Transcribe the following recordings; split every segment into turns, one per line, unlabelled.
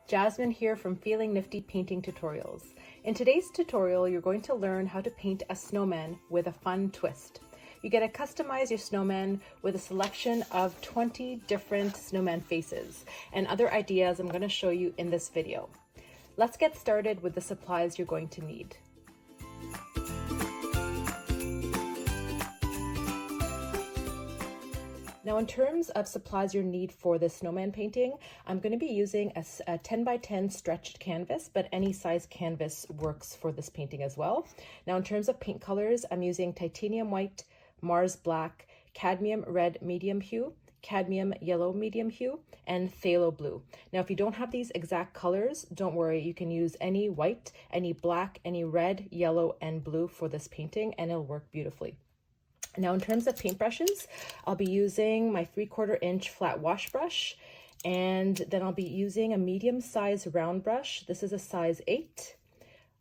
Jasmine here from Feeling Nifty Painting Tutorials. In today's tutorial, you're going to learn how to paint a snowman with a fun twist. You get to customize your snowman with a selection of 20 different snowman faces and other ideas I'm going to show you in this video. Let's get started with the supplies you're going to need. Now, in terms of supplies you need for this snowman painting, I'm going to be using a 10 by 10 stretched canvas, but any size canvas works for this painting as well. Now, in terms of paint colors, I'm using titanium white, Mars black, cadmium red medium hue, cadmium yellow medium hue, and phthalo blue. Now, if you don't have these exact colors, don't worry, you can use any white, any black, any red, yellow, and blue for this painting, and it'll work beautifully. Now, in terms of paintbrushes, I'll be using my 3/4 inch flat wash brush, and then I'll be using a medium size round brush. This is a size 8.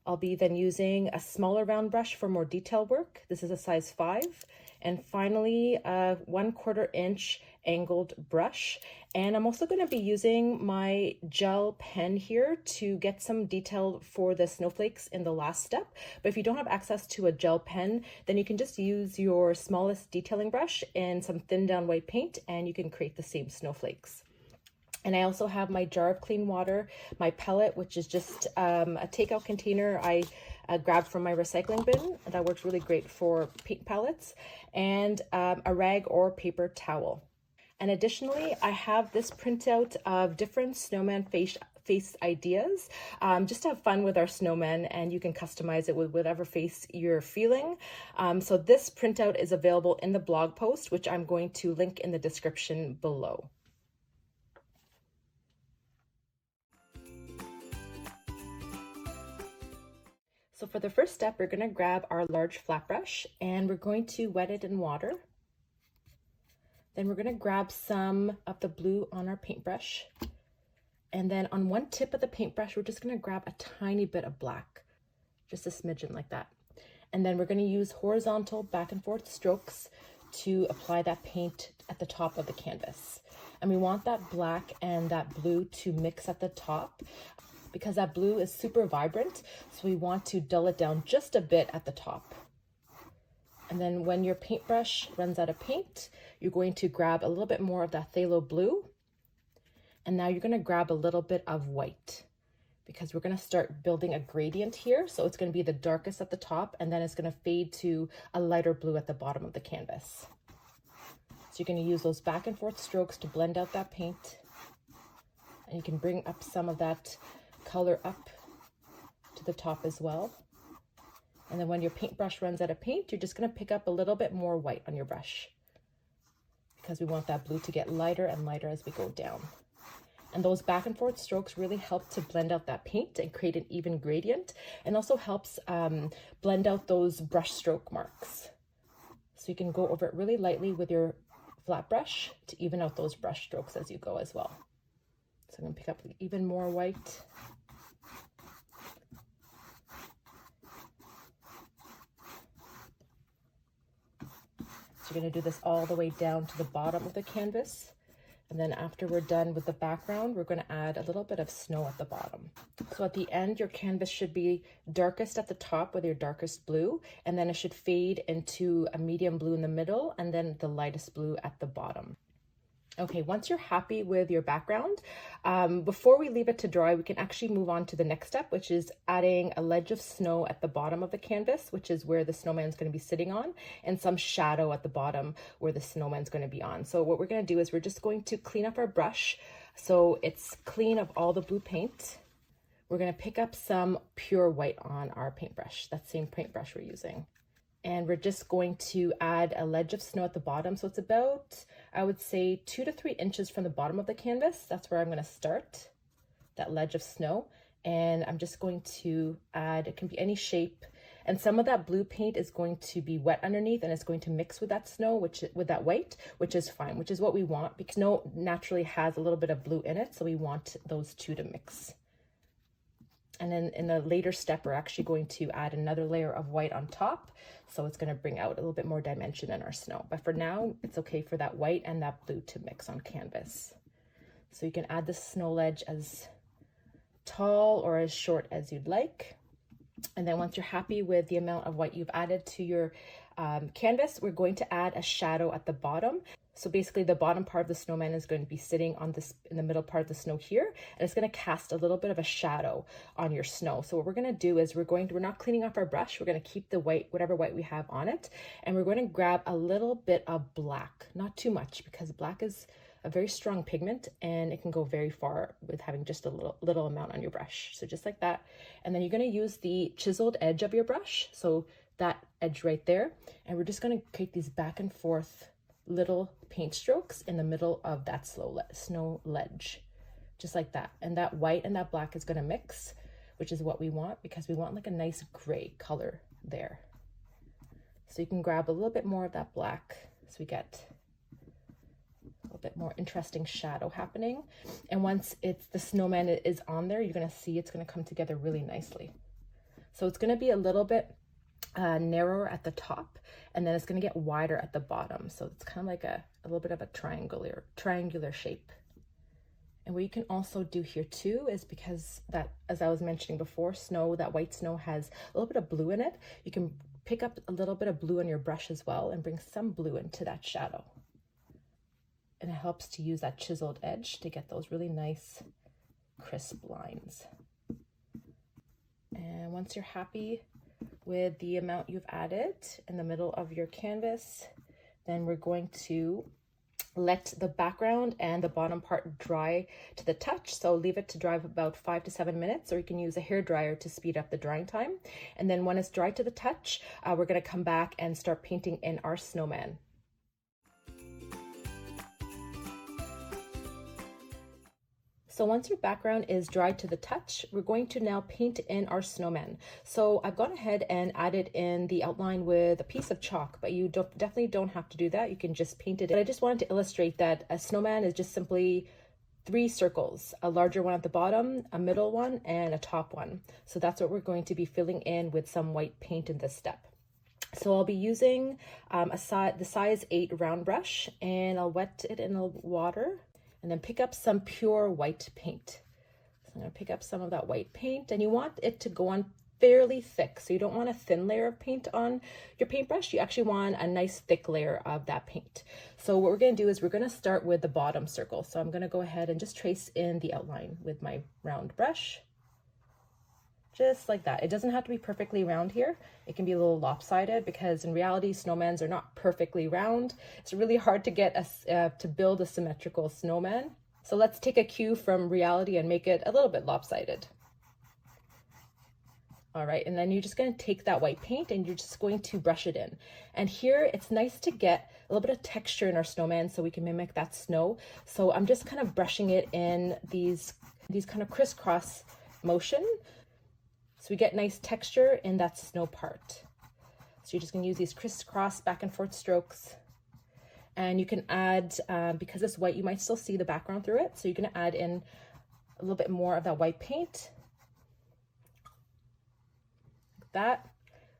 I'll be then using a smaller round brush for more detail work. This is a size 5. And finally, a 1/4 inch angled brush. And I'm also going to be using my gel pen here to get some detail for the snowflakes in the last step. But if you don't have access to a gel pen, then you can just use your smallest detailing brush and some thin down white paint, and you can create the same snowflakes. And I also have my jar of clean water, my pellet, which is just a takeout container I grabbed from my recycling bin. That works really great for paint palettes, and a rag or paper towel. And additionally, I have this printout of different snowman face ideas, just to have fun with our snowman, and you can customize it with whatever face you're feeling. So this printout is available in the blog post, which I'm going to link in the description below. So for the first step, we're going to grab our large flat brush and we're going to wet it in water. Then we're going to grab some of the blue on our paintbrush. And then on one tip of the paintbrush, we're just going to grab a tiny bit of black, just a smidgen like that. And then we're going to use horizontal back and forth strokes to apply that paint at the top of the canvas. And we want that black and that blue to mix at the top, because that blue is super vibrant, so we want to dull it down just a bit at the top. And then when your paintbrush runs out of paint, you're going to grab a little bit more of that phthalo blue. And now you're going to grab a little bit of white, because we're going to start building a gradient here. So it's going to be the darkest at the top, and then it's going to fade to a lighter blue at the bottom of the canvas. So you're going to use those back and forth strokes to blend out that paint. And you can bring up some of that color up to the top as well. And then when your paintbrush runs out of paint, you're just going to pick up a little bit more white on your brush, because we want that blue to get lighter and lighter as we go down. And those back and forth strokes really help to blend out that paint and create an even gradient, and also helps blend out those brush stroke marks. So you can go over it really lightly with your flat brush to even out those brush strokes as you go as well. So I'm going to pick up even more white. So you're going to do this all the way down to the bottom of the canvas. And then after we're done with the background, we're going to add a little bit of snow at the bottom. So at the end, your canvas should be darkest at the top with your darkest blue, and then it should fade into a medium blue in the middle, and then the lightest blue at the bottom. Okay, once you're happy with your background, before we leave it to dry, we can actually move on to the next step, which is adding a ledge of snow at the bottom of the canvas, which is where the snowman is going to be sitting on, and some shadow at the bottom where the snowman is going to be on. So what we're going to do is we're just going to clean up our brush so it's clean of all the blue paint. We're going to pick up some pure white on our paintbrush, that same paintbrush we're using. And we're just going to add a ledge of snow at the bottom. So it's about, I would say, 2 to 3 inches from the bottom of the canvas. That's where I'm going to start, that ledge of snow. And I'm just going to add, it can be any shape. And some of that blue paint is going to be wet underneath, and it's going to mix with that snow, with that white, which is fine, which is what we want, because snow naturally has a little bit of blue in it. So we want those two to mix. And then in a later step, we're actually going to add another layer of white on top. So it's going to bring out a little bit more dimension in our snow. But for now, it's okay for that white and that blue to mix on canvas. So you can add the snow ledge as tall or as short as you'd like. And then once you're happy with the amount of white you've added to your canvas, we're going to add a shadow at the bottom. So basically the bottom part of the snowman is going to be sitting on this in the middle part of the snow here, and it's going to cast a little bit of a shadow on your snow. So what we're going to do is we're not cleaning off our brush. We're going to keep the white, whatever white we have on it, and we're going to grab a little bit of black, not too much, because black is a very strong pigment and it can go very far with having just a little amount on your brush. So just like that. And then you're going to use the chiseled edge of your brush, so that edge right there, and we're just going to create these back and forth little paint strokes in the middle of that snow ledge, just like that. And that white and that black is going to mix, which is what we want, because we want like a nice gray color there. So you can grab a little bit more of that black so we get a little bit more interesting shadow happening. And once the snowman is on there, you're going to see it's going to come together really nicely. So it's going to be a little bit narrower at the top, and then it's going to get wider at the bottom. So it's kind of like a little bit of a triangular shape. And what you can also do here too is, because that, as I was mentioning before, that white snow has a little bit of blue in it, you can pick up a little bit of blue on your brush as well and bring some blue into that shadow. And it helps to use that chiseled edge to get those really nice crisp lines. And once you're happy with the amount you've added in the middle of your canvas, then we're going to let the background and the bottom part dry to the touch. So leave it to dry about 5 to 7 minutes, or you can use a hair dryer to speed up the drying time. And then when it's dry to the touch, we're going to come back and start painting in our snowman. So once your background is dry to the touch, we're going to now paint in our snowman. So I've gone ahead and added in the outline with a piece of chalk, but you definitely don't have to do that. You can just paint it in. But I just wanted to illustrate that a snowman is just simply 3 circles, a larger one at the bottom, a middle one, and a top one. So that's what we're going to be filling in with some white paint in this step. So I'll be using the size 8 round brush, and I'll wet it in the water and then pick up some pure white paint. So I'm going to pick up some of that white paint, and you want it to go on fairly thick. So you don't want a thin layer of paint on your paintbrush. You actually want a nice thick layer of that paint. So what we're going to do is we're going to start with the bottom circle. So I'm going to go ahead and just trace in the outline with my round brush. Just like that. It doesn't have to be perfectly round here. It can be a little lopsided, because in reality, snowmans are not perfectly round. It's really hard to get to build a symmetrical snowman. So let's take a cue from reality and make it a little bit lopsided. All right, and then you're just going to take that white paint and you're just going to brush it in. And here it's nice to get a little bit of texture in our snowman so we can mimic that snow. So I'm just kind of brushing it in these kind of crisscross motion, so we get nice texture in that snow part. So you're just going to use these crisscross back and forth strokes. And you can add, because it's white, you might still see the background through it. So you're going to add in a little bit more of that white paint. Like that.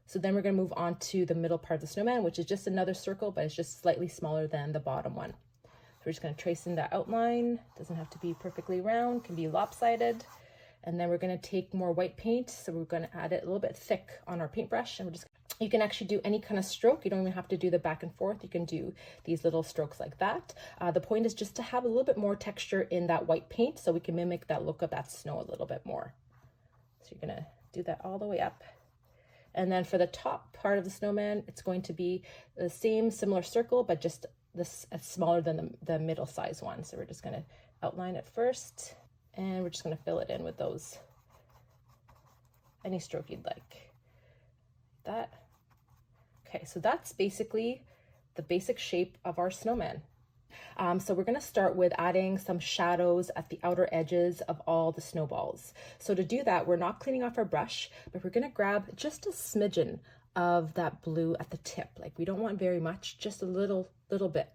So then we're going to move on to the middle part of the snowman, which is just another circle, but it's just slightly smaller than the bottom one. So we're just going to trace in that outline. Doesn't have to be perfectly round, can be lopsided. And then we're going to take more white paint. So we're going to add it a little bit thick on our paintbrush. And you can actually do any kind of stroke. You don't even have to do the back and forth. You can do these little strokes like that. The point is just to have a little bit more texture in that white paint so we can mimic that look of that snow a little bit more. So you're going to do that all the way up. And then for the top part of the snowman, it's going to be the same similar circle, but just this smaller than the middle size one. So we're just going to outline it first. And we're just going to fill it in with those, any stroke you'd like. That. Okay, so that's basically the basic shape of our snowman. So we're going to start with adding some shadows at the outer edges of all the snowballs. So to do that, we're not cleaning off our brush, but we're going to grab just a smidgen of that blue at the tip. Like, we don't want very much, just a little bit.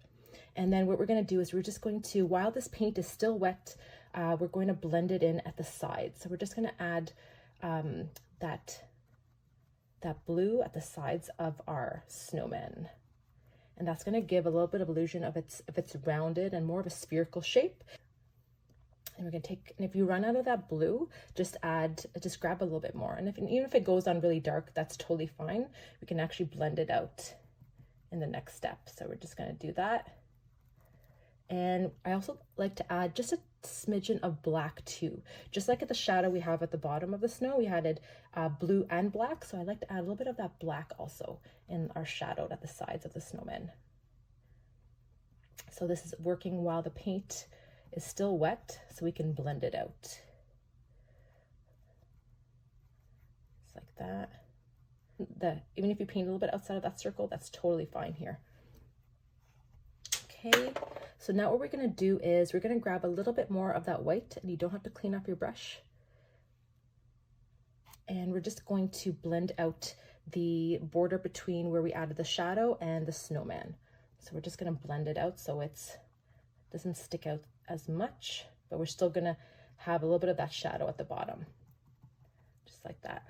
And then what we're going to do is we're just going to, while this paint is still wet, we're going to blend it in at the sides. So we're just going to add that blue at the sides of our snowman. And that's going to give a little bit of illusion of it's rounded and more of a spherical shape. And we're gonna take, and if you run out of that blue, just grab a little bit more. And even if it goes on really dark, that's totally fine. We can actually blend it out in the next step. So we're just gonna do that. And I also like to add just a smidgen of black too. Just like at the shadow we have at the bottom of the snow, we added blue and black. So I like to add a little bit of that black also in our shadow at the sides of the snowman. So this is working while the paint is still wet, so we can blend it out. Just like that. Even if you paint a little bit outside of that circle, that's totally fine here. Okay, so now what we're gonna do is we're gonna grab a little bit more of that white, and you don't have to clean up your brush. And we're just going to blend out the border between where we added the shadow and the snowman. So we're just gonna blend it out so it doesn't stick out as much, but we're still gonna have a little bit of that shadow at the bottom, just like that.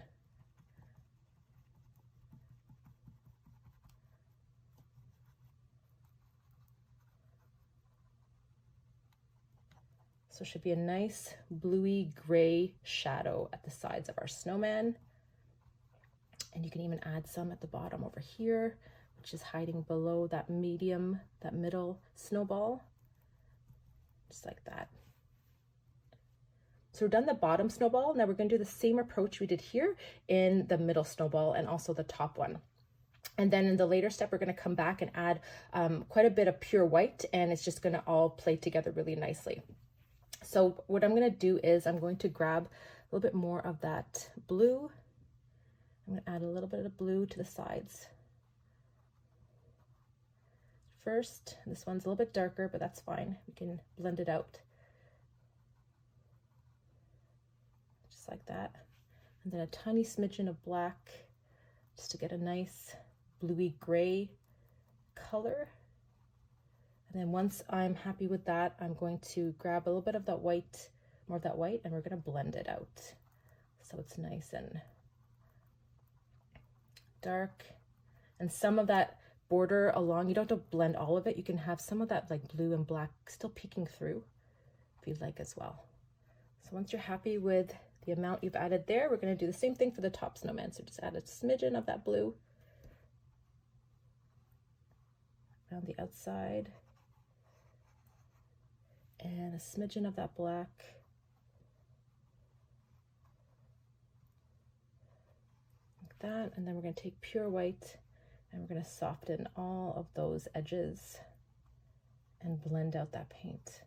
So it should be a nice bluey gray shadow at the sides of our snowman. And you can even add some at the bottom over here, which is hiding below that middle snowball, just like that. So we're done the bottom snowball. Now we're gonna do the same approach we did here in the middle snowball and also the top one. And then in the later step, we're gonna come back and add quite a bit of pure white, and it's just gonna all play together really nicely. So what I'm gonna do is I'm going to grab a little bit more of that blue. I'm gonna add a little bit of blue to the sides. First, this one's a little bit darker, but that's fine. We can blend it out. Just like that. And then a tiny smidgen of black, just to get a nice bluey gray color. And then once I'm happy with that, I'm going to grab a little bit of that white, more of that white, and we're gonna blend it out. So it's nice and dark. And some of that border along, you don't have to blend all of it. You can have some of that like blue and black still peeking through if you'd like as well. So once you're happy with the amount you've added there, we're gonna do the same thing for the top snowman. So just add a smidgen of that blue around the outside and a smidgen of that black. Like that, and then we're gonna take pure white and we're gonna soften all of those edges and blend out that paint.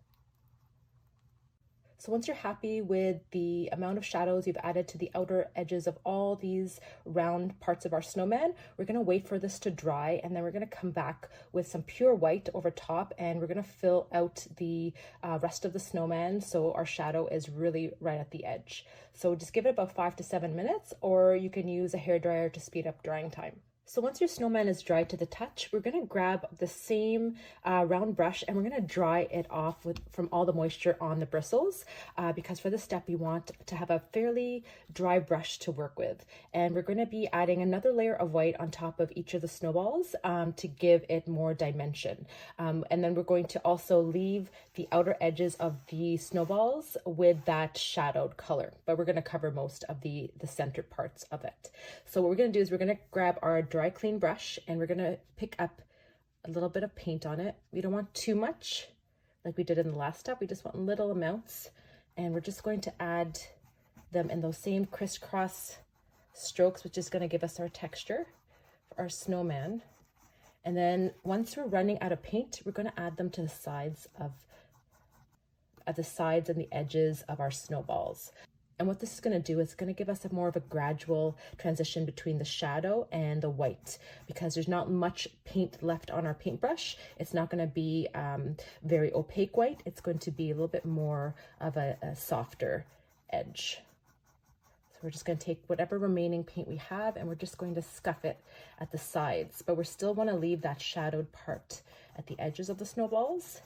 So once you're happy with the amount of shadows you've added to the outer edges of all these round parts of our snowman, we're gonna wait for this to dry, and then we're gonna come back with some pure white over top, and we're gonna fill out the rest of the snowman so our shadow is really right at the edge. So just give it about 5 to 7 minutes, or you can use a hairdryer to speed up drying time. So once your snowman is dry to the touch, we're gonna grab the same round brush and we're gonna dry it off from all the moisture on the bristles, because for this step we want to have a fairly dry brush to work with. And we're gonna be adding another layer of white on top of each of the snowballs to give it more dimension. And then we're going to also leave the outer edges of the snowballs with that shadowed color, but we're gonna cover most of the centered parts of it. So what we're gonna do is we're gonna grab our dry clean brush and we're gonna pick up a little bit of paint on it. We don't want too much like we did in the last step. We just want little amounts, and we're just going to add them in those same crisscross strokes, which is going to give us our texture for our snowman. And then once we're running out of paint, we're going to add them to the sides at the sides and the edges of our snowballs. And what this is going to do is going to give us more of a gradual transition between the shadow and the white, because there's not much paint left on our paintbrush. It's not going to be very opaque white. It's going to be a little bit more of a softer edge. So we're just going to take whatever remaining paint we have and we're just going to scuff it at the sides, but we still want to leave that shadowed part at the edges of the snowballs.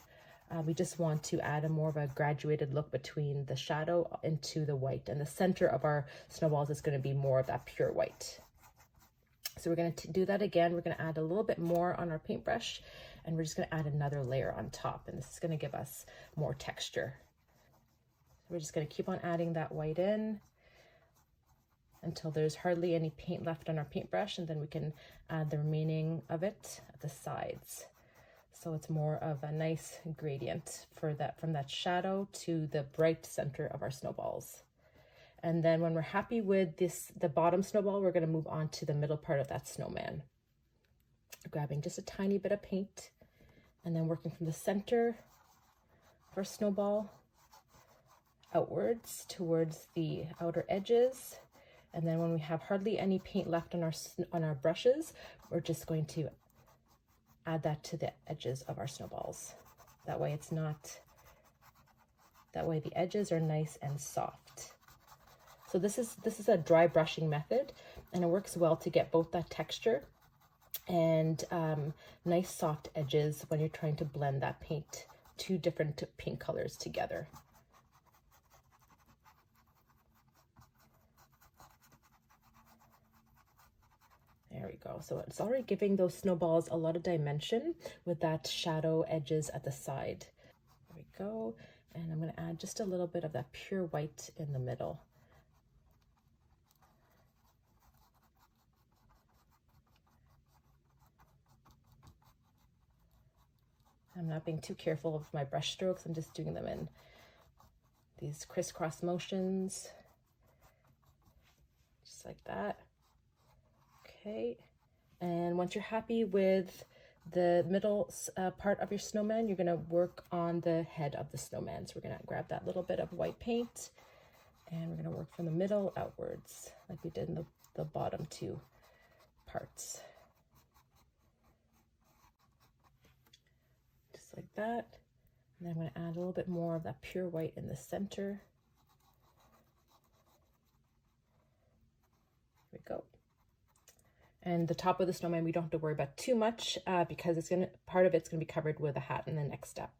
We just want to add a more of a graduated look between the shadow into the white, and the center of our snowballs is going to be more of that pure white. So we're going to do that again. We're going to add a little bit more on our paintbrush, and we're just going to add another layer on top, and this is going to give us more texture. We're just going to keep on adding that white in until there's hardly any paint left on our paintbrush, and then we can add the remaining of it at the sides. So it's more of a nice gradient for that, from that shadow to the bright center of our snowballs. And then when we're happy with this, the bottom snowball, we're going to move on to the middle part of that snowman. Grabbing just a tiny bit of paint and then working from the center of our snowball outwards towards the outer edges. And then when we have hardly any paint left on our brushes, we're just going to add that to the edges of our snowballs. That way the edges are nice and soft. So this is a dry brushing method, and it works well to get both that texture and nice soft edges when you're trying to blend that paint, two different paint colors together. There we go. So it's already giving those snowballs a lot of dimension with that shadow edges at the side. There we go. And I'm going to add just a little bit of that pure white in the middle. I'm not being too careful of my brush strokes. I'm just doing them in these crisscross motions, just like that. Okay, and once you're happy with the middle part of your snowman, you're going to work on the head of the snowman. So we're going to grab that little bit of white paint, and we're going to work from the middle outwards like we did in the bottom two parts. Just like that. And then I'm going to add a little bit more of that pure white in the center. There we go. And the top of the snowman, we don't have to worry about too much because part of it's gonna be covered with a hat in the next step.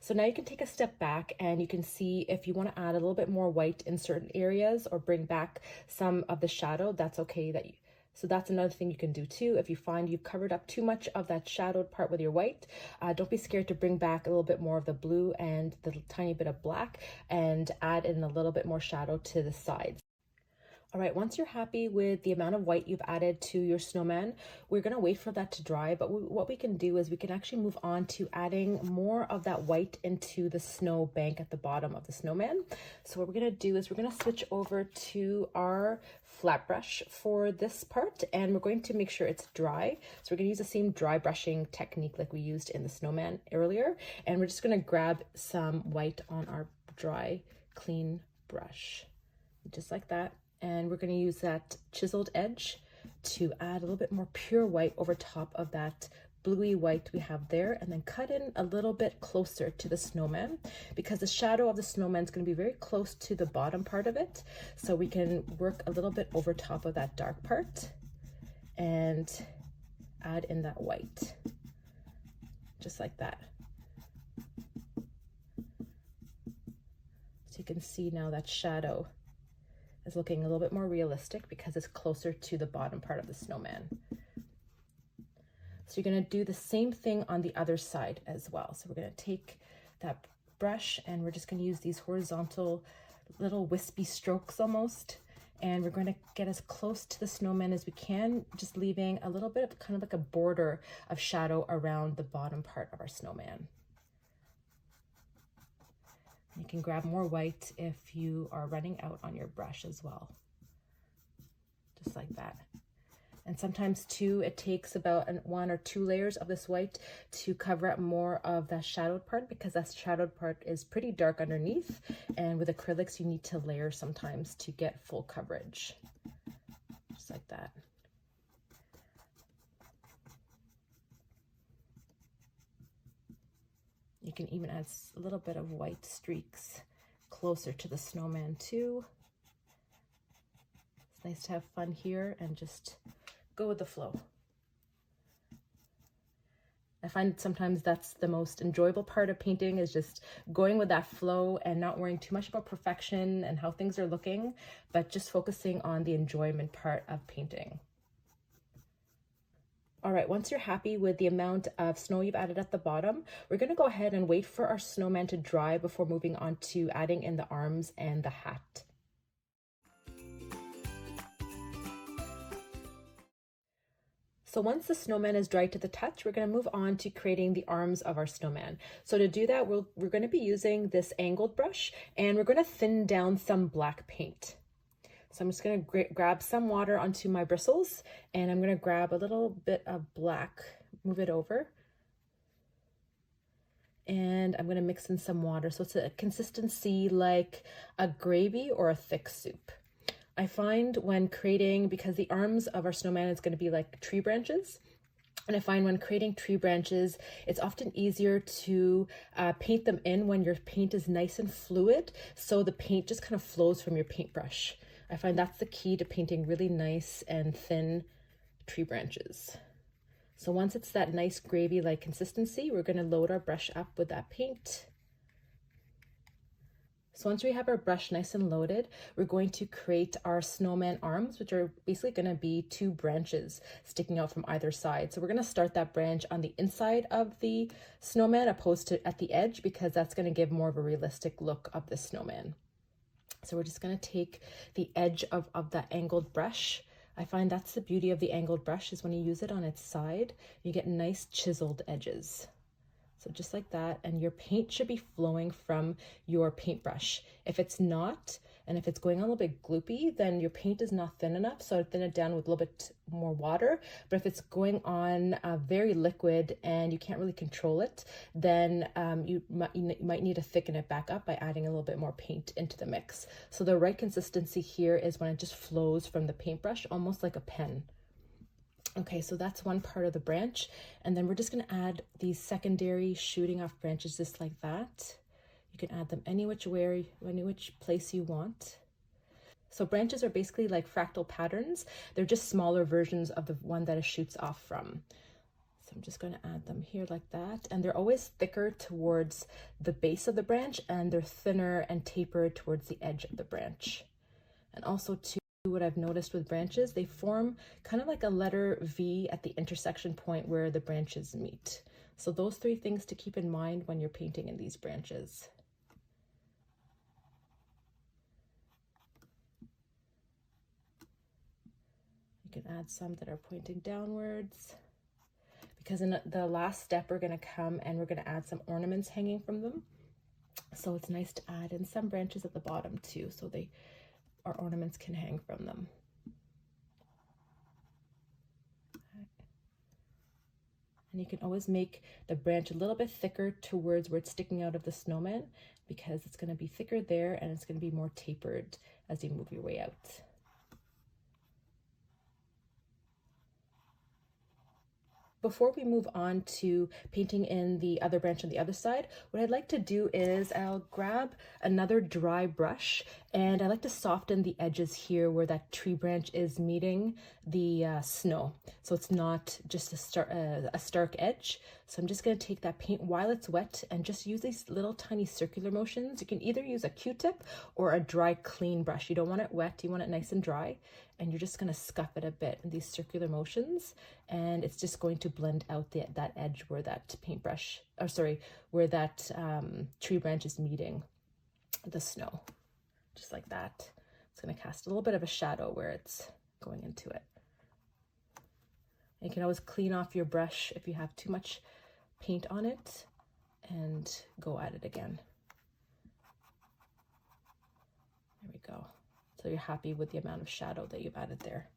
So now you can take a step back and you can see if you want to add a little bit more white in certain areas or bring back some of the shadow, that's okay. So that's another thing you can do too. If you find you've covered up too much of that shadowed part with your white, don't be scared to bring back a little bit more of the blue and the tiny bit of black and add in a little bit more shadow to the sides. All right, once you're happy with the amount of white you've added to your snowman, we're gonna wait for that to dry, but what we can do is we can actually move on to adding more of that white into the snow bank at the bottom of the snowman. So what we're gonna do is we're gonna switch over to our flat brush for this part, and we're going to make sure it's dry. So we're gonna use the same dry brushing technique like we used in the snowman earlier, and we're just gonna grab some white on our dry, clean brush, just like that. And we're going to use that chiseled edge to add a little bit more pure white over top of that bluey white we have there, and then cut in a little bit closer to the snowman because the shadow of the snowman is going to be very close to the bottom part of it. So we can work a little bit over top of that dark part and add in that white, just like that. So you can see now that shadow is looking a little bit more realistic because it's closer to the bottom part of the snowman. So you're going to do the same thing on the other side as well. So we're going to take that brush and we're just going to use these horizontal little wispy strokes almost, and we're going to get as close to the snowman as we can, just leaving a little bit of kind of like a border of shadow around the bottom part of our snowman. You can grab more white if you are running out on your brush as well, just like that. And sometimes too, it takes about 1 or 2 layers of this white to cover up more of that shadowed part, because that shadowed part is pretty dark underneath. And with acrylics, you need to layer sometimes to get full coverage, just like that. You can even add a little bit of white streaks closer to the snowman too. It's nice to have fun here and just go with the flow. I find sometimes that's the most enjoyable part of painting, is just going with that flow and not worrying too much about perfection and how things are looking, but just focusing on the enjoyment part of painting. All right, once you're happy with the amount of snow you've added at the bottom, we're gonna go ahead and wait for our snowman to dry before moving on to adding in the arms and the hat. So once the snowman is dry to the touch, we're going to move on to creating the arms of our snowman. So to do that, we're going to be using this angled brush, and we're going to thin down some black paint. So I'm just going to grab some water onto my bristles, and I'm going to grab a little bit of black, move it over, and I'm going to mix in some water. So it's a consistency like a gravy or a thick soup. I find when creating, because the arms of our snowman is going to be like tree branches, and I find when creating tree branches, it's often easier to paint them in when your paint is nice and fluid, so the paint just kind of flows from your paintbrush. I find that's the key to painting really nice and thin tree branches. So once it's that nice gravy-like consistency, we're going to load our brush up with that paint. So once we have our brush nice and loaded, we're going to create our snowman arms, which are basically going to be two branches sticking out from either side. So we're going to start that branch on the inside of the snowman opposed to at the edge, because that's going to give more of a realistic look of the snowman. So we're just going to take the edge of that angled brush. I find that's the beauty of the angled brush, is when you use it on its side, you get nice chiseled edges. So just like that, and your paint should be flowing from your paintbrush. If it's not, and if it's going on a little bit gloopy, then your paint is not thin enough, so I'd thin it down with a little bit more water. But if it's going on very liquid and you can't really control it, then you might need to thicken it back up by adding a little bit more paint into the mix. So the right consistency here is when it just flows from the paintbrush, almost like a pen. Okay, so that's one part of the branch, and then we're just going to add these secondary shooting off branches just like that. You can add them any which way, any which place you want. So branches are basically like fractal patterns. They're just smaller versions of the one that it shoots off from. So I'm just going to add them here like that, and they're always thicker towards the base of the branch, and they're thinner and tapered towards the edge of the branch. And also too, what I've noticed with branches, they form kind of like a letter V at the intersection point where the branches meet. So those three things to keep in mind when you're painting in these branches. You can add some that are pointing downwards, because in the last step we're going to come and we're going to add some ornaments hanging from them. So it's nice to add in some branches at the bottom too, so our ornaments can hang from them. And you can always make the branch a little bit thicker towards where it's sticking out of the snowman, because it's going to be thicker there and it's going to be more tapered as you move your way out. Before we move on to painting in the other branch on the other side, what I'd like to do is I'll grab another dry brush, and I like to soften the edges here where that tree branch is meeting the snow. So it's not just a stark edge. So I'm just going to take that paint while it's wet and just use these little tiny circular motions. You can either use a Q-tip or a dry, clean brush. You don't want it wet, you want it nice and dry. And you're just going to scuff it a bit in these circular motions, and it's just going to blend out that edge where that paintbrush, or sorry, where that tree branch is meeting the snow, just like that. It's going to cast a little bit of a shadow where it's going into it. You can always clean off your brush if you have too much paint on it and go at it again. There we go. So you're happy with the amount of shadow that you've added there.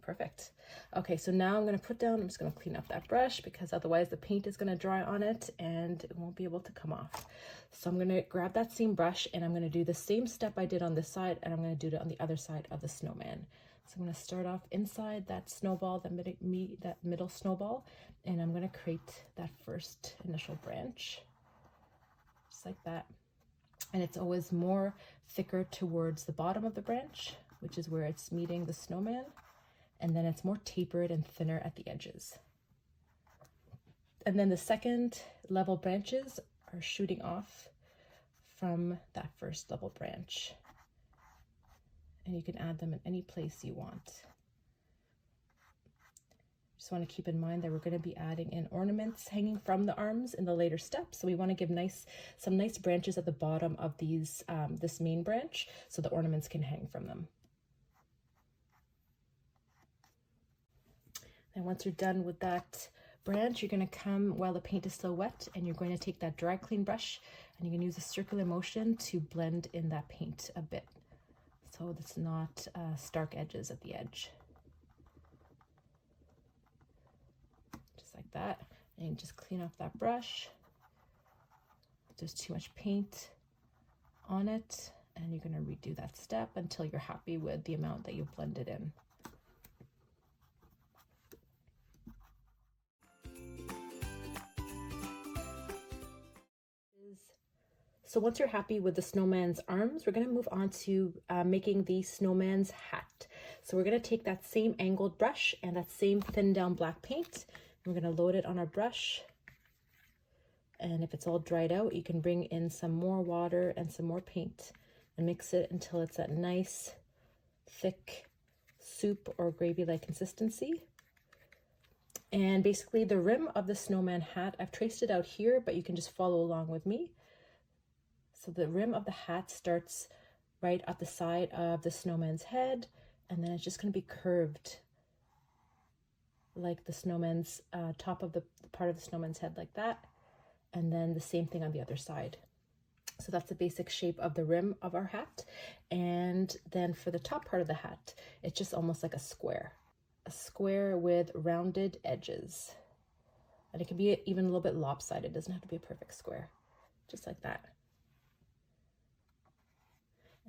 Perfect. Okay, so now I'm going to put down, I'm just going to clean up that brush, because otherwise the paint is going to dry on it and it won't be able to come off. So I'm going to grab that same brush and I'm going to do the same step I did on this side, and I'm going to do it on the other side of the snowman. So I'm going to start off inside that snowball, that middle snowball, and I'm going to create that first initial branch, just like that. And it's always more thicker towards the bottom of the branch, which is where it's meeting the snowman, and then it's more tapered and thinner at the edges. And then the second level branches are shooting off from that first level branch, and you can add them in any place you want. Just want to keep in mind that we're going to be adding in ornaments hanging from the arms in the later steps. So we want to give some nice branches at the bottom of these this main branch so the ornaments can hang from them. And once you're done with that branch, you're going to come while the paint is still wet, and you're going to take that dry clean brush and you can use a circular motion to blend in that paint a bit so it's not stark edges at the edge. Just like that. And just clean off that brush if there's too much paint on it, and you're going to redo that step until you're happy with the amount that you've blended in. So once you're happy with the snowman's arms, we're going to move on to making the snowman's hat. So we're going to take that same angled brush and that same thin down black paint. And we're going to load it on our brush. And if it's all dried out, you can bring in some more water and some more paint and mix it until it's that nice, thick soup or gravy-like consistency. And basically the rim of the snowman hat, I've traced it out here, but you can just follow along with me. So the rim of the hat starts right at the side of the snowman's head, and then it's just going to be curved like the snowman's top of the part of the snowman's head, like that. And then the same thing on the other side. So that's the basic shape of the rim of our hat. And then for the top part of the hat, it's just almost like a square with rounded edges. And it can be even a little bit lopsided. It doesn't have to be a perfect square, just like that.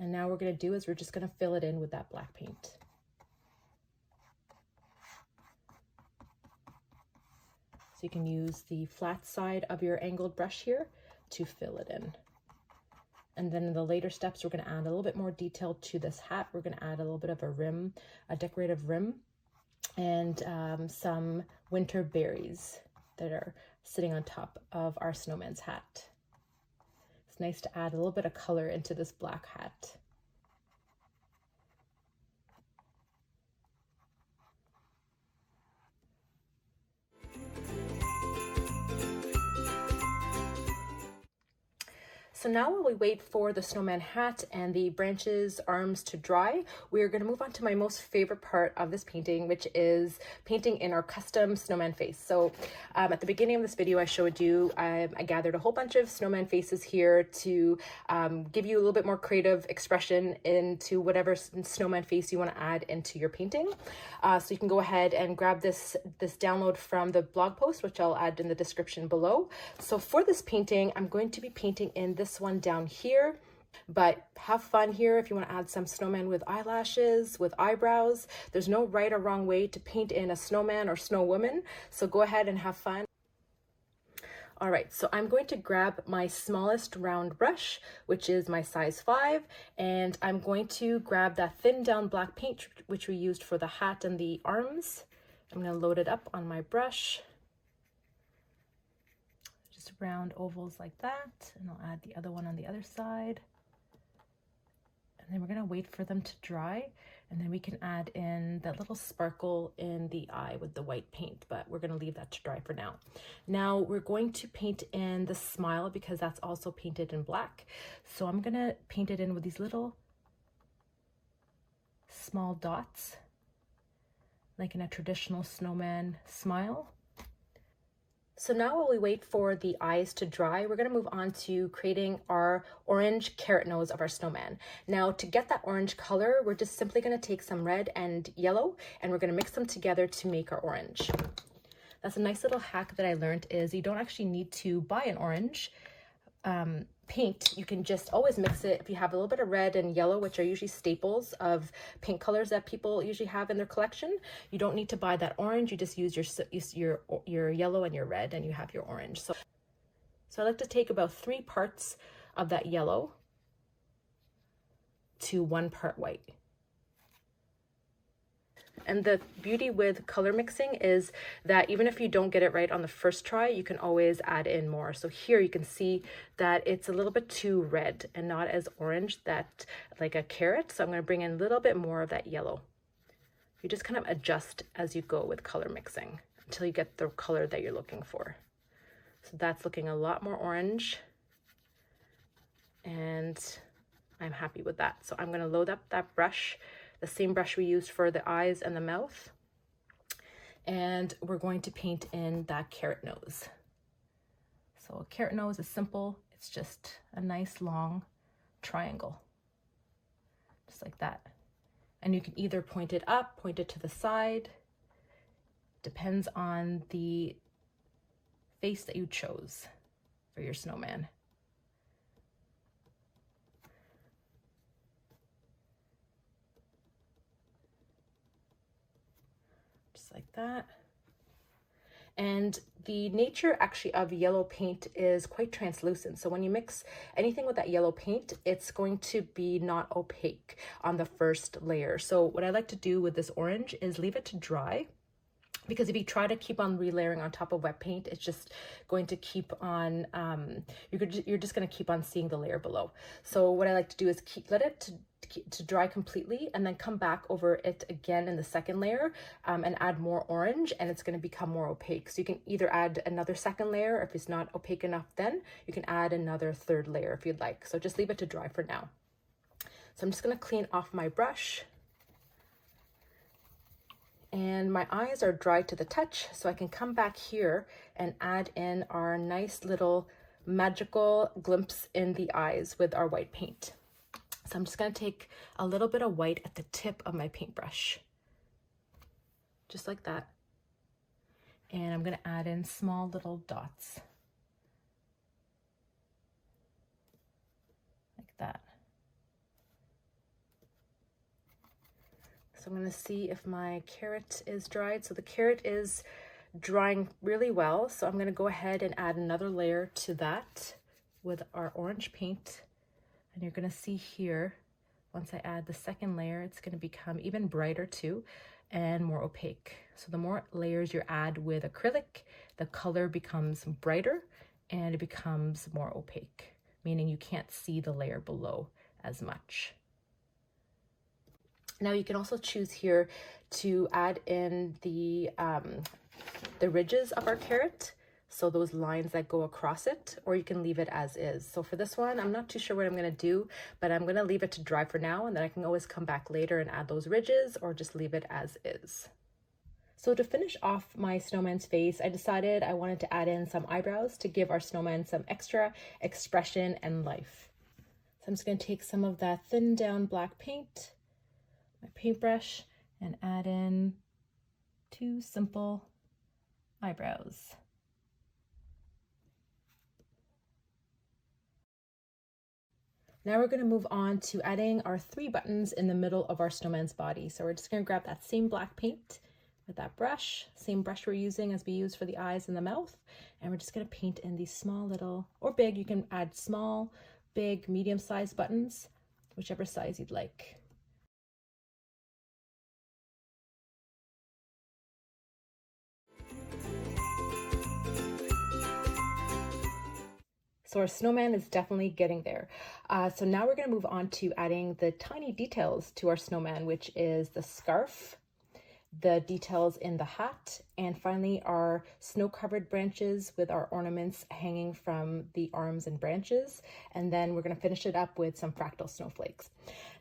And now what we're going to do is we're just going to fill it in with that black paint. So you can use the flat side of your angled brush here to fill it in. And then in the later steps, we're going to add a little bit more detail to this hat. We're going to add a little bit of a rim, a decorative rim, and some winter berries that are sitting on top of our snowman's hat. It's nice to add a little bit of color into this black hat. So now while we wait for the snowman hat and the branches, arms to dry, we are going to move on to my most favorite part of this painting, which is painting in our custom snowman face. So at the beginning of this video, I showed you, I gathered a whole bunch of snowman faces here to give you a little bit more creative expression into whatever snowman face you want to add into your painting. So you can go ahead and grab this download from the blog post, which I'll add in the description below. So for this painting, I'm going to be painting in this one down here, but have fun here if you want to add some snowman with eyelashes, with eyebrows. There's no right or wrong way to paint in a snowman or snow woman, so go ahead and have fun. All right, so I'm going to grab my smallest round brush, which is my size 5, and I'm going to grab that thin down black paint which we used for the hat and the arms. I'm going to load it up on my brush. Just round ovals like that, and I'll add the other one on the other side. And then we're going to wait for them to dry, and then we can add in that little sparkle in the eye with the white paint, but we're going to leave that to dry for now. Now we're going to paint in the smile because that's also painted in black. So I'm going to paint it in with these little small dots, like in a traditional snowman smile. So now while we wait for the eyes to dry, we're going to move on to creating our orange carrot nose of our snowman. Now to get that orange color, we're just simply going to take some red and yellow and we're going to mix them together to make our orange. That's a nice little hack that I learned, is you don't actually need to buy an orange paint. You can just always mix it. If you have a little bit of red and yellow, which are usually staples of paint colors that people usually have in their collection, you don't need to buy that orange. You just use your yellow and your red and you have your orange. So I like to take about 3 parts of that yellow to 1 part white. And the beauty with color mixing is that even if you don't get it right on the first try, you can always add in more. So here you can see that it's a little bit too red and not as orange, that like a carrot. So I'm going to bring in a little bit more of that yellow. You just kind of adjust as you go with color mixing until you get the color that you're looking for. So that's looking a lot more orange, and I'm happy with that. So I'm going to load up that brush, the same brush we used for the eyes and the mouth, and we're going to paint in that carrot nose. So a carrot nose is simple. It's just a nice long triangle, just like that. And you can either point it up, point it to the side, depends on the face that you chose for your snowman. Just like that. And the nature actually of yellow paint is quite translucent. So when you mix anything with that yellow paint, it's going to be not opaque on the first layer. So what I like to do with this orange is leave it to dry, because if you try to keep on relayering on top of wet paint, it's just going to keep on, you're just going to keep on seeing the layer below. So what I like to do is let it to dry completely, and then come back over it again in the second layer and add more orange, and it's going to become more opaque. So you can either add another second layer, if it's not opaque enough, then you can add another third layer if you'd like. So just leave it to dry for now. So I'm just going to clean off my brush. And my eyes are dry to the touch, so I can come back here and add in our nice little magical glimpse in the eyes with our white paint. So I'm just going to take a little bit of white at the tip of my paintbrush, just like that. And I'm going to add in small little dots, like that. So I'm going to see if my carrot is dried. So the carrot is drying really well. So I'm going to go ahead and add another layer to that with our orange paint. And you're going to see here, once I add the second layer, it's going to become even brighter too and more opaque. So the more layers you add with acrylic, the color becomes brighter and it becomes more opaque, meaning you can't see the layer below as much. Now you can also choose here to add in the ridges of our carrot, so those lines that go across it, or you can leave it as is. So for this one, I'm not too sure what I'm going to do, but I'm going to leave it to dry for now, and then I can always come back later and add those ridges, or just leave it as is. So to finish off my snowman's face, I decided I wanted to add in some eyebrows to give our snowman some extra expression and life. So I'm just going to take some of that thin down black paint, my paintbrush, and add in 2 simple eyebrows. Now we're going to move on to adding our 3 buttons in the middle of our snowman's body. So we're just going to grab that same black paint with that brush, same brush we're using as we use for the eyes and the mouth, and we're just going to paint in these small little, or big, you can add small, big, medium-sized buttons, whichever size you'd like. So our snowman is definitely getting there. So now we're going to move on to adding the tiny details to our snowman, which is the scarf, the details in the hat, and finally our snow-covered branches with our ornaments hanging from the arms and branches. And then we're going to finish it up with some fractal snowflakes.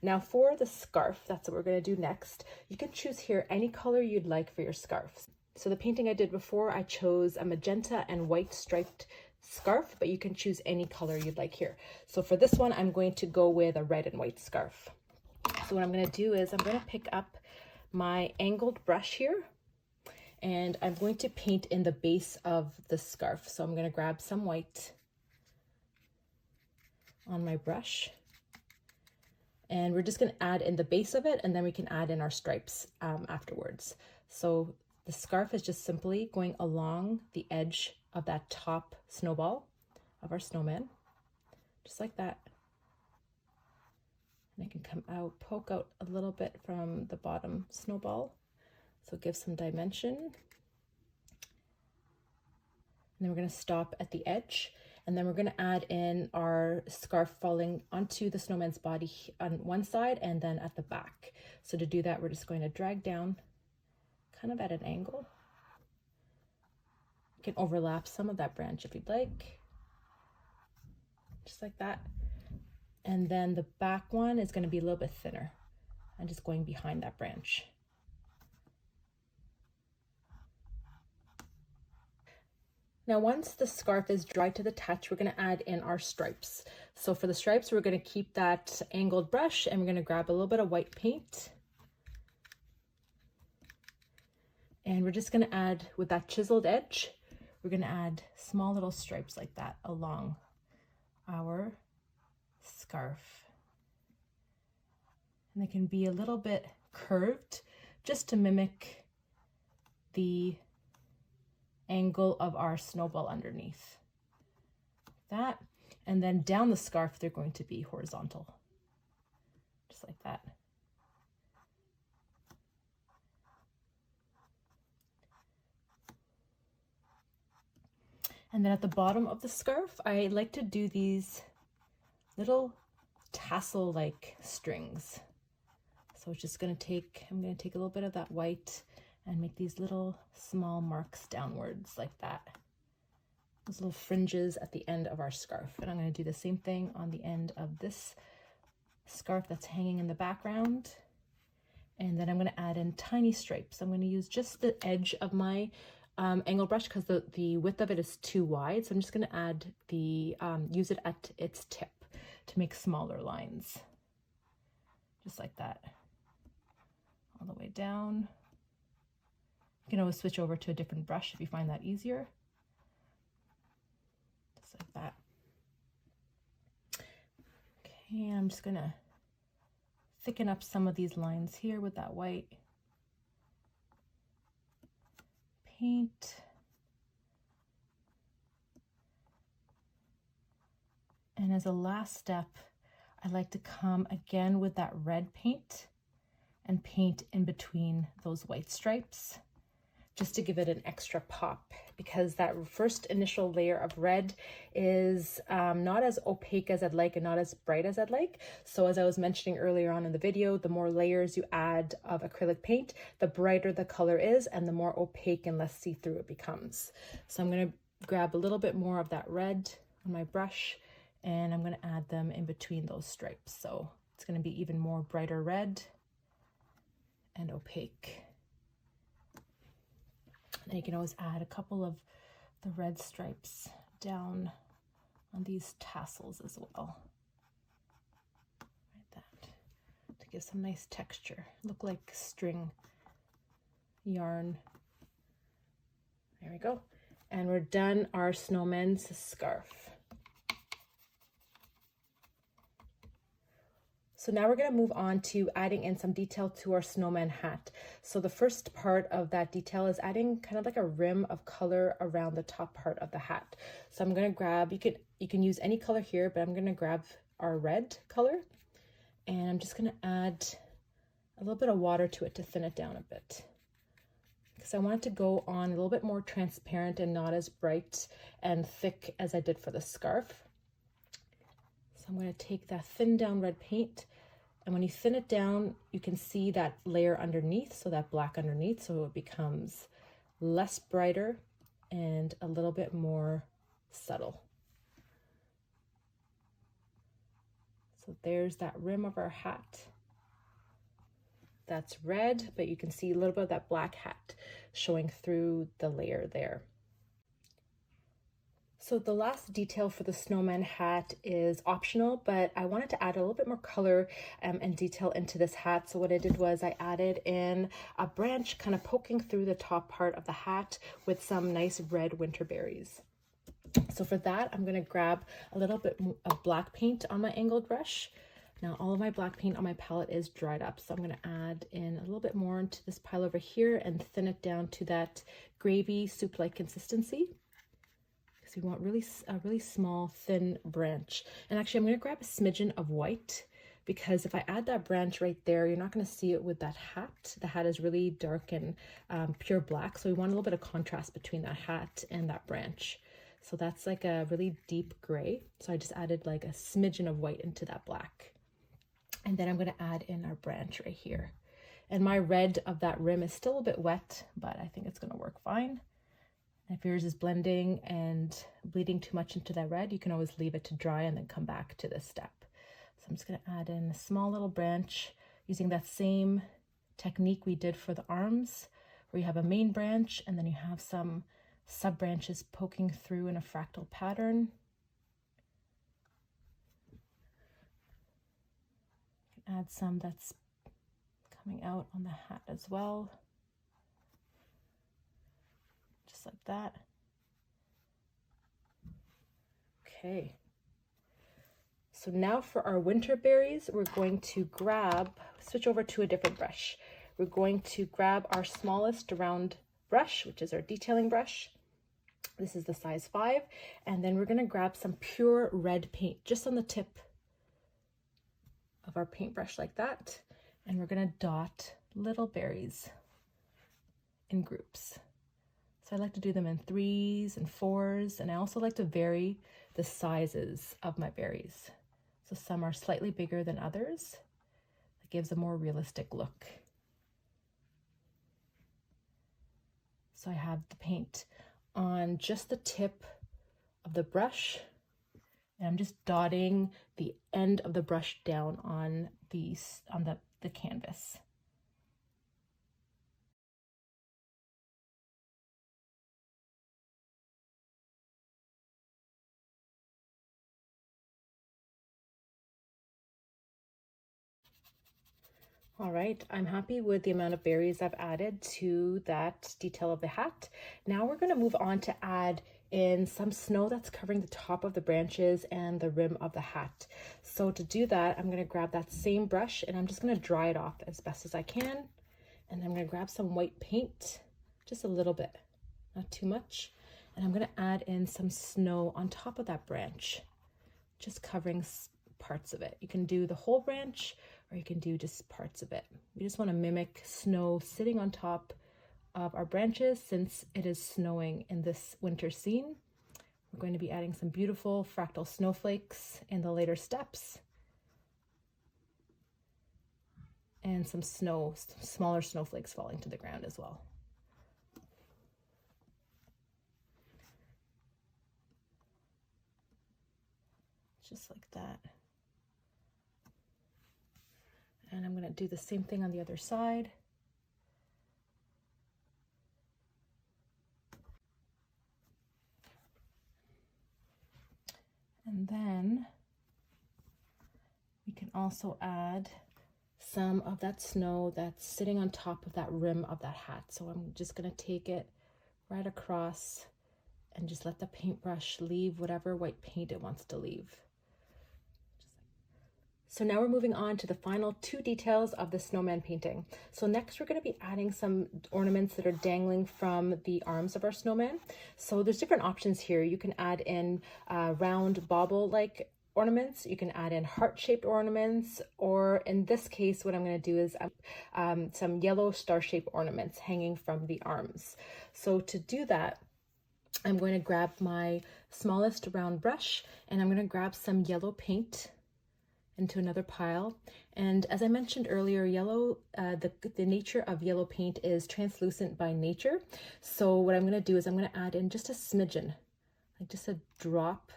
Now for the scarf, that's what we're going to do next. You can choose here any color you'd like for your scarf. So the painting I did before, I chose a magenta and white striped scarf, but you can choose any color you'd like here. So for this one, I'm going to go with a red and white scarf. So what I'm going to do is I'm going to pick up my angled brush here, and I'm going to paint in the base of the scarf. So I'm going to grab some white on my brush, and we're just going to add in the base of it, and then we can add in our stripes afterwards. So the scarf is just simply going along the edge of that top snowball of our snowman, just like that. And I can come out, poke out a little bit from the bottom snowball, so give some dimension. And then we're going to stop at the edge, and then we're going to add in our scarf falling onto the snowman's body on one side and then at the back. So to do that, we're just going to drag down kind of at an angle. You can overlap some of that branch if you'd like, just like that. And then the back one is going to be a little bit thinner. I'm just going behind that branch. Now, once the scarf is dry to the touch, we're going to add in our stripes. So for the stripes, we're going to keep that angled brush and we're going to grab a little bit of white paint. And we're just going to add, with that chiseled edge, we're going to add small little stripes like that along our scarf. And they can be a little bit curved just to mimic the angle of our snowball underneath. That, and then down the scarf, they're going to be horizontal, just like that. And then at the bottom of the scarf, I like to do these little tassel-like strings. So it's just going to take, I'm going to take a little bit of that white and make these little small marks downwards like that. Those little fringes at the end of our scarf. And I'm going to do the same thing on the end of this scarf that's hanging in the background. And then I'm going to add in tiny stripes. I'm going to use just the edge of my angle brush because the width of it is too wide. So I'm just going to add the, use it at its tip to make smaller lines. Just like that. All the way down. You can always switch over to a different brush if you find that easier. Just like that. Okay, I'm just gonna thicken up some of these lines here with that white paint. And as a last step, I like to come again with that red paint and paint in between those white stripes, just to give it an extra pop, because that first initial layer of red is not as opaque as I'd like and not as bright as I'd like. So as I was mentioning earlier on in the video, the more layers you add of acrylic paint, the brighter the color is and the more opaque and less see-through it becomes. So I'm going to grab a little bit more of that red on my brush and I'm going to add them in between those stripes. So it's going to be even more brighter red and opaque. And you can always add a couple of the red stripes down on these tassels as well. Like that, to give some nice texture. Look like string yarn. There we go. And we're done our snowman's scarf. So now we're going to move on to adding in some detail to our snowman hat. So the first part of that detail is adding kind of like a rim of color around the top part of the hat. So I'm going to grab, you can use any color here, but I'm going to grab our red color and I'm just going to add a little bit of water to it to thin it down a bit, because I want it to go on a little bit more transparent and not as bright and thick as I did for the scarf. So I'm going to take that thin down red paint, and when you thin it down, you can see that layer underneath, so that black underneath, so it becomes less brighter and a little bit more subtle. So there's that rim of our hat. That's red, but you can see a little bit of that black hat showing through the layer there. So the last detail for the snowman hat is optional, but I wanted to add a little bit more color and detail into this hat. So what I did was I added in a branch kind of poking through the top part of the hat with some nice red winter berries. So for that, I'm going to grab a little bit of black paint on my angled brush. Now all of my black paint on my palette is dried up, so I'm going to add in a little bit more into this pile over here and thin it down to that gravy soup-like consistency. So we want a really small, thin branch. And actually, I'm going to grab a smidgen of white, because if I add that branch right there, you're not going to see it with that hat. The hat is really dark and pure black, so we want a little bit of contrast between that hat and that branch. So that's like a really deep gray. So I just added like a smidgen of white into that black. And then I'm going to add in our branch right here. And my red of that rim is still a bit wet, but I think it's going to work fine. If yours is blending and bleeding too much into that red, you can always leave it to dry and then come back to this step. So I'm just going to add in a small little branch using that same technique we did for the arms, where you have a main branch and then you have some sub branches poking through in a fractal pattern. You can add some that's coming out on the hat as well. Just like that. Okay. So now for our winter berries, we're going to switch over to a different brush. We're going to grab our smallest round brush, which is our detailing brush. This is the size 5. And then we're going to grab some pure red paint just on the tip of our paintbrush like that. And we're going to dot little berries in groups. So I like to do them in 3s and 4s, and I also like to vary the sizes of my berries. So some are slightly bigger than others. It gives a more realistic look. So I have the paint on just the tip of the brush, and I'm just dotting the end of the brush down on the canvas. All right, I'm happy with the amount of berries I've added to that detail of the hat. Now we're going to move on to add in some snow that's covering the top of the branches and the rim of the hat. So to do that, I'm going to grab that same brush and I'm just going to dry it off as best as I can. And I'm going to grab some white paint, just a little bit, not too much. And I'm going to add in some snow on top of that branch, just covering parts of it. You can do the whole branch, or you can do just parts of it. We just want to mimic snow sitting on top of our branches since it is snowing in this winter scene. We're going to be adding some beautiful fractal snowflakes in the later steps. And some smaller snowflakes falling to the ground as well. Just like that. And I'm going to do the same thing on the other side. And then we can also add some of that snow that's sitting on top of that rim of that hat. So I'm just going to take it right across and just let the paintbrush leave whatever white paint it wants to leave. So now we're moving on to the final 2 details of the snowman painting. So next we're going to be adding some ornaments that are dangling from the arms of our snowman. So there's different options here. You can add in round bauble-like ornaments, you can add in heart-shaped ornaments, or in this case what I'm going to do is some yellow star-shaped ornaments hanging from the arms. So to do that, I'm going to grab my smallest round brush and I'm going to grab some yellow paint into another pile. And as I mentioned earlier, yellow, the nature of yellow paint is translucent by nature. So what I'm going to do is I'm going to add in just a smidgen, like just a drop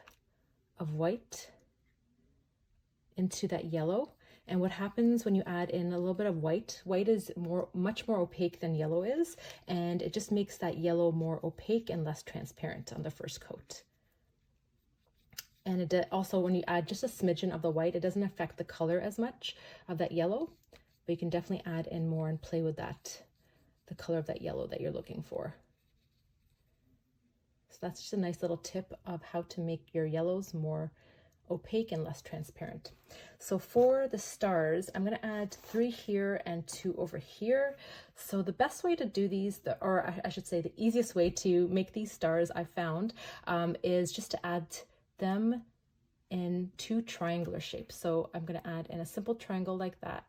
of white into that yellow. And what happens when you add in a little bit of white is much more opaque than yellow is, and it just makes that yellow more opaque and less transparent on the first coat. And it also, when you add just a smidgen of the white, it doesn't affect the color as much of that yellow, but you can definitely add in more and play with that, the color of that yellow that you're looking for. So that's just a nice little tip of how to make your yellows more opaque and less transparent. So for the stars, I'm going to add 3 here and 2 over here. So the best way to do these, or I should say the easiest way to make these stars I found is just to add them in 2 triangular shapes. So I'm going to add in a simple triangle like that.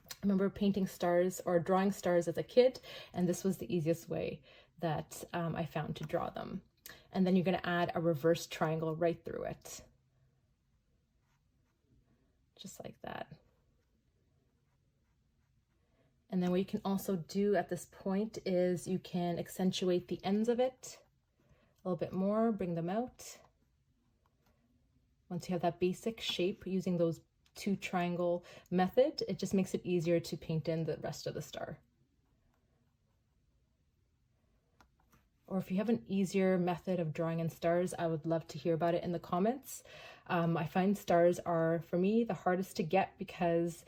I remember painting stars or drawing stars as a kid, and this was the easiest way that I found to draw them. And then you're going to add a reverse triangle right through it. Just like that. And then what you can also do at this point is you can accentuate the ends of it a little bit more, bring them out. Once you have that basic shape using those 2 triangle method, it just makes it easier to paint in the rest of the star. Or if you have an easier method of drawing in stars, I would love to hear about it in the comments. I find stars are, for me, the hardest to get because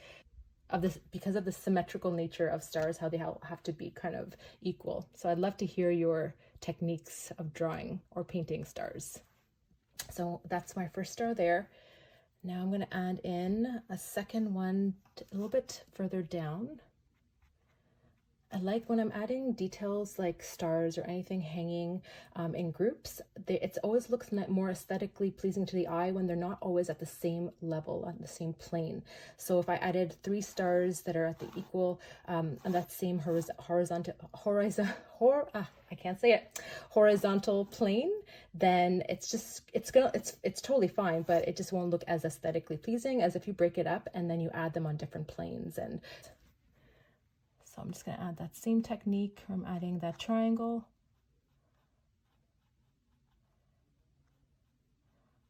of the symmetrical nature of stars, how they have to be kind of equal. So I'd love to hear your techniques of drawing or painting stars. So that's my first star there. Now I'm going to add in a second one a little bit further down. I like when I'm adding details like stars or anything hanging in groups, it always looks more aesthetically pleasing to the eye when they're not always at the same level, on the same plane. So if I added 3 stars that are at the equal, on that same horizontal plane, then it's totally fine, but it just won't look as aesthetically pleasing as if you break it up and then you add them on different planes. And so I'm just going to add that same technique from adding that triangle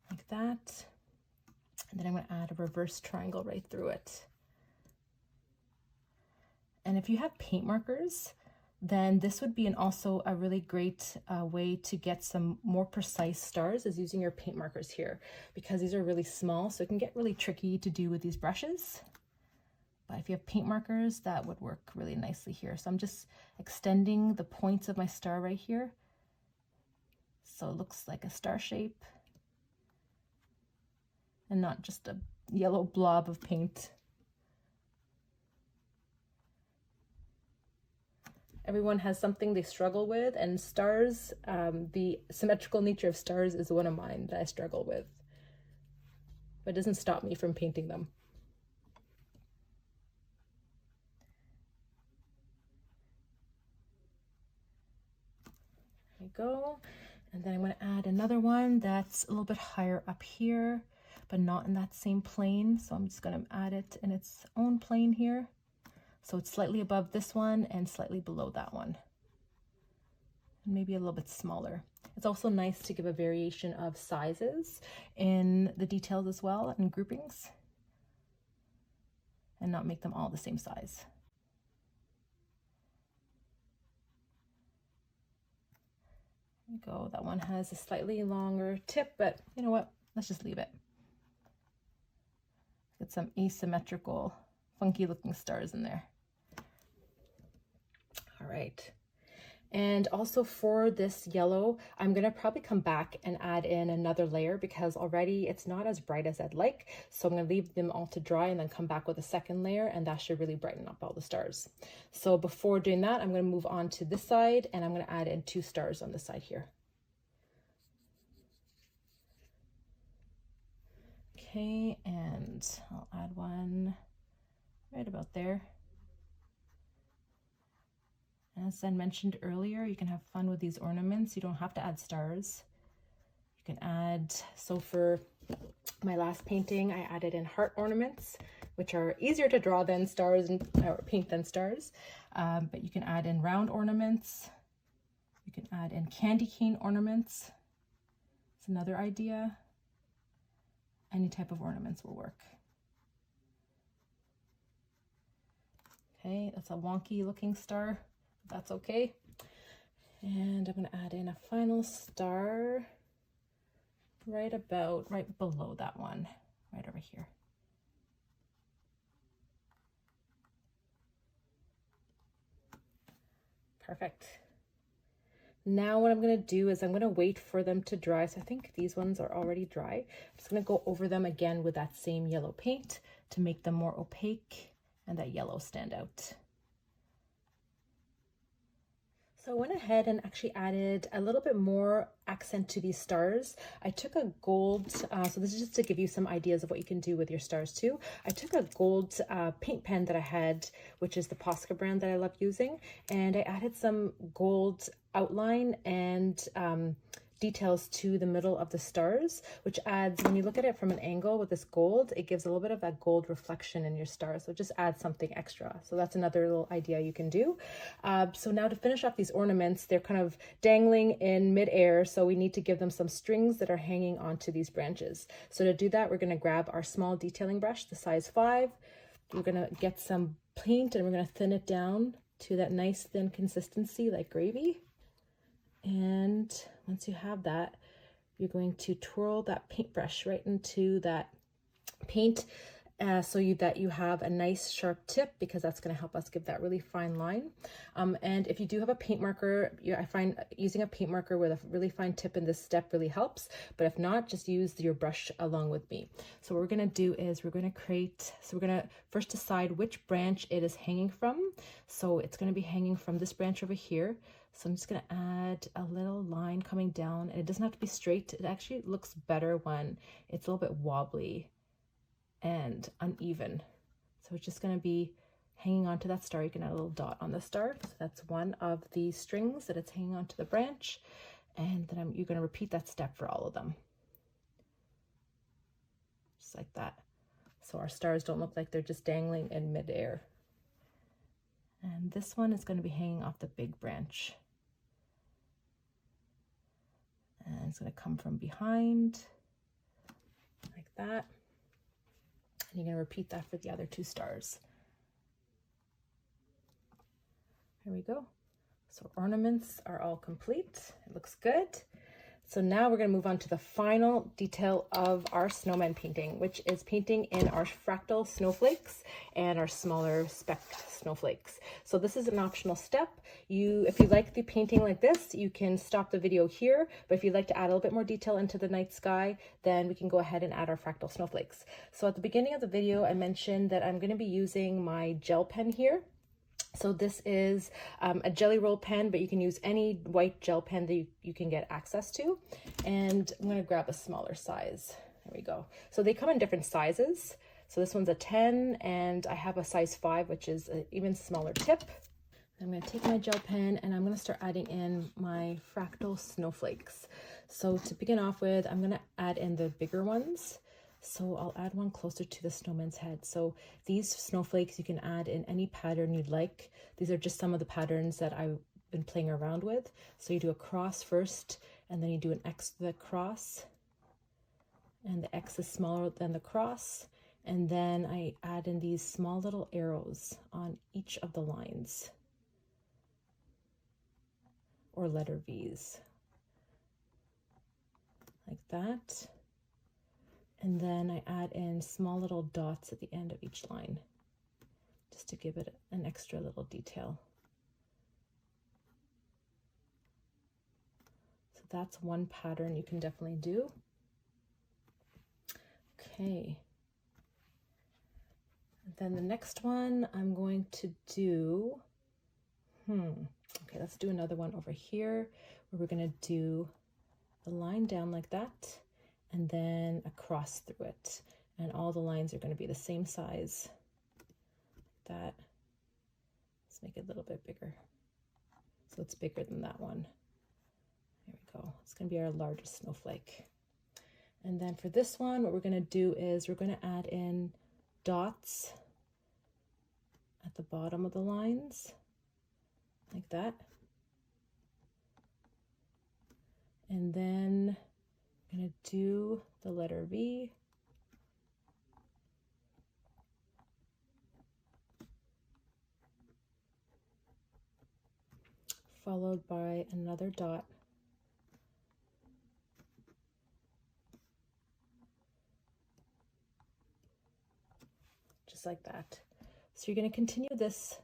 like that. And then I'm going to add a reverse triangle right through it. And if you have paint markers, then this would be also a really great way to get some more precise stars, is using your paint markers here, because these are really small, so it can get really tricky to do with these brushes. But if you have paint markers, that would work really nicely here. So I'm just extending the points of my star right here, so it looks like a star shape and not just a yellow blob of paint. Everyone has something they struggle with, and stars, the symmetrical nature of stars is one of mine that I struggle with. But it doesn't stop me from painting them. There we go. And then I'm going to add another one that's a little bit higher up here, but not in that same plane. So I'm just going to add it in its own plane here. So it's slightly above this one and slightly below that one. And maybe a little bit smaller. It's also nice to give a variation of sizes in the details as well, and groupings, and not make them all the same size. There we go. That one has a slightly longer tip, but you know what? Let's just leave it. Get some asymmetrical, funky looking stars in there. All right. And also for this yellow, I'm going to probably come back and add in another layer, because already it's not as bright as I'd like. So I'm going to leave them all to dry and then come back with a second layer, and that should really brighten up all the stars. So before doing that, I'm going to move on to this side, and I'm going to add in 2 stars on this side here. Okay, and I'll add one right about there. As I mentioned earlier, you can have fun with these ornaments. You don't have to add stars. You can add, so for my last painting, I added in heart ornaments, which are easier to draw than stars or paint than stars. But you can add in round ornaments. You can add in candy cane ornaments. It's another idea. Any type of ornaments will work. Okay, that's a wonky looking star. That's okay. And I'm going to add in a final star right below that one, right over here. Perfect. Now what I'm going to do is I'm going to wait for them to dry. So I think these ones are already dry. I'm just going to go over them again with that same yellow paint to make them more opaque and that yellow stand out. So I went ahead and actually added a little bit more accent to these stars. I took a gold, so this is just to give you some ideas of what you can do with your stars too. I took a gold paint pen that I had, which is the Posca brand that I love using, and I added some gold outline and details to the middle of the stars, which adds, when you look at it from an angle with this gold, it gives a little bit of that gold reflection in your stars. So it just adds something extra. So that's another little idea you can do. So now to finish off these ornaments, they're kind of dangling in midair. So we need to give them some strings that are hanging onto these branches. So to do that, we're going to grab our small detailing brush, the size 5. We're going to get some paint and we're going to thin it down to that nice thin consistency like gravy. And once you have that, you're going to twirl that paintbrush right into that paint so that you have a nice sharp tip, because that's going to help us give that really fine line. And if you do have a paint marker, I find using a paint marker with a really fine tip in this step really helps. But if not, just use your brush along with me. So what we're going to do is we're going to we're going to first decide which branch it is hanging from. So it's going to be hanging from this branch over here. So I'm just going to add a little line coming down, and it doesn't have to be straight. It actually looks better when it's a little bit wobbly and uneven. So it's just going to be hanging onto that star. You can add a little dot on the star. So that's one of the strings that it's hanging onto the branch. And then you're going to repeat that step for all of them. Just like that. So our stars don't look like they're just dangling in midair. And this one is going to be hanging off the big branch. And it's going to come from behind like that. And you're going to repeat that for the other 2 stars. There we go. So ornaments are all complete. It looks good. So now we're going to move on to the final detail of our snowman painting, which is painting in our fractal snowflakes and our smaller speck snowflakes. So this is an optional step. If you like the painting like this, you can stop the video here. But if you'd like to add a little bit more detail into the night sky, then we can go ahead and add our fractal snowflakes. So at the beginning of the video, I mentioned that I'm going to be using my gel pen here. So this is a jelly roll pen, but you can use any white gel pen that you can get access to. And I'm going to grab a smaller size. There we go. So they come in different sizes. So this one's a 10 and I have a size 5, which is an even smaller tip. I'm going to take my gel pen and I'm going to start adding in my fractal snowflakes. So to begin off with, I'm going to add in the bigger ones. So I'll add one closer to the snowman's head. So these snowflakes you can add in any pattern you'd like. These are just some of the patterns that I've been playing around with. So you do a cross first, and then you do an X to the cross, and the X is smaller than the cross. And then I add in these small little arrows on each of the lines, or letter V's, like that. And then I add in small little dots at the end of each line, just to give it an extra little detail. So that's one pattern you can definitely do. Okay. And then the next one I'm going to do, okay, let's do another one over here where we're going to do a line down like that, and then a cross through it. And all the lines are going to be the same size. Like that. Let's make it a little bit bigger. So it's bigger than that one. There we go. It's going to be our largest snowflake. And then for this one, what we're going to do is we're going to add in dots at the bottom of the lines, like that. And then I'm going to do the letter V. Followed by another dot. Just like that. So you're going to continue this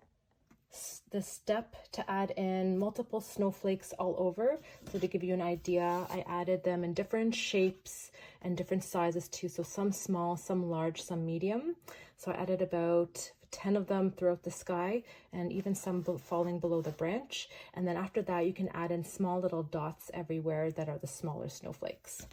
step to add in multiple snowflakes all over. So to give you an idea, I added them in different shapes and different sizes too. So some small, some large, some medium. So I added about 10 of them throughout the sky, and even some falling below the branch. And then after that, you can add in small little dots everywhere that are the smaller snowflakes.